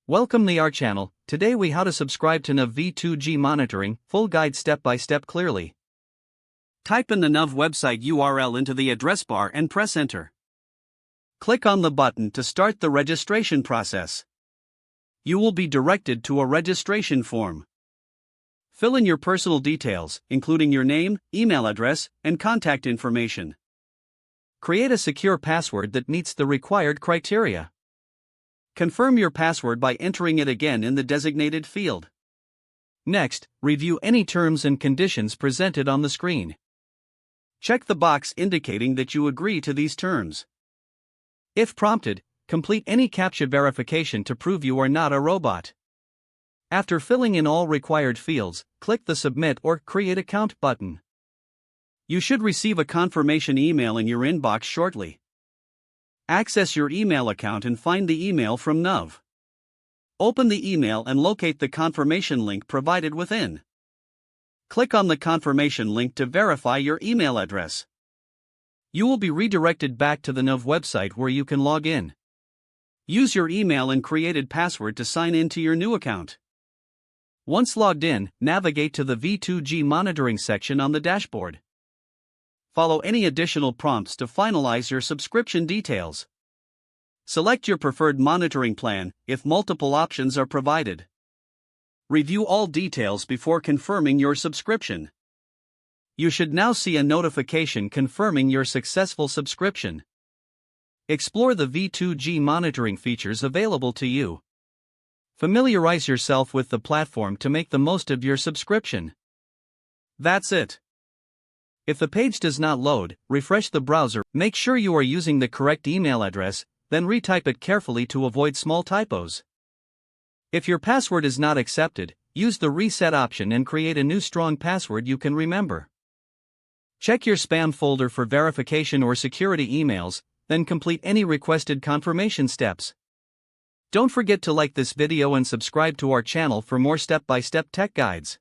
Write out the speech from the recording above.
Welcome to our channel. Today we how to subscribe to Nuvve V2G monitoring, full guide step by step clearly. Type in the Nuvve website URL into the address bar and press enter. Click on the button to start the registration process. You will be directed to a registration form. Fill in your personal details, including your name, email address, and contact information. Create a secure password that meets the required criteria. Confirm your password by entering it again in the designated field. Next, review any terms and conditions presented on the screen. Check the box indicating that you agree to these terms. If prompted, complete any CAPTCHA verification to prove you are not a robot. After filling in all required fields, click the Submit or Create Account button. You should receive a confirmation email in your inbox shortly. Access your email account and find the email from Nuvve. Open the email and locate the confirmation link provided within. Click on the confirmation link to verify your email address. You will be redirected back to the Nuvve website where you can log in. Use your email and created password to sign in to your new account. Once logged in, navigate to the V2G monitoring section on the dashboard. Follow any additional prompts to finalize your subscription details. Select your preferred monitoring plan if multiple options are provided. Review all details before confirming your subscription. You should now see a notification confirming your successful subscription. Explore the V2G monitoring features available to you. Familiarize yourself with the platform to make the most of your subscription. That's it. If the page does not load, refresh the browser. Make sure you are using the correct email address, then retype it carefully to avoid small typos. If your password is not accepted, use the reset option and create a new strong password you can remember. Check your spam folder for verification or security emails, then complete any requested confirmation steps. Don't forget to like this video and subscribe to our channel for more step-by-step tech guides.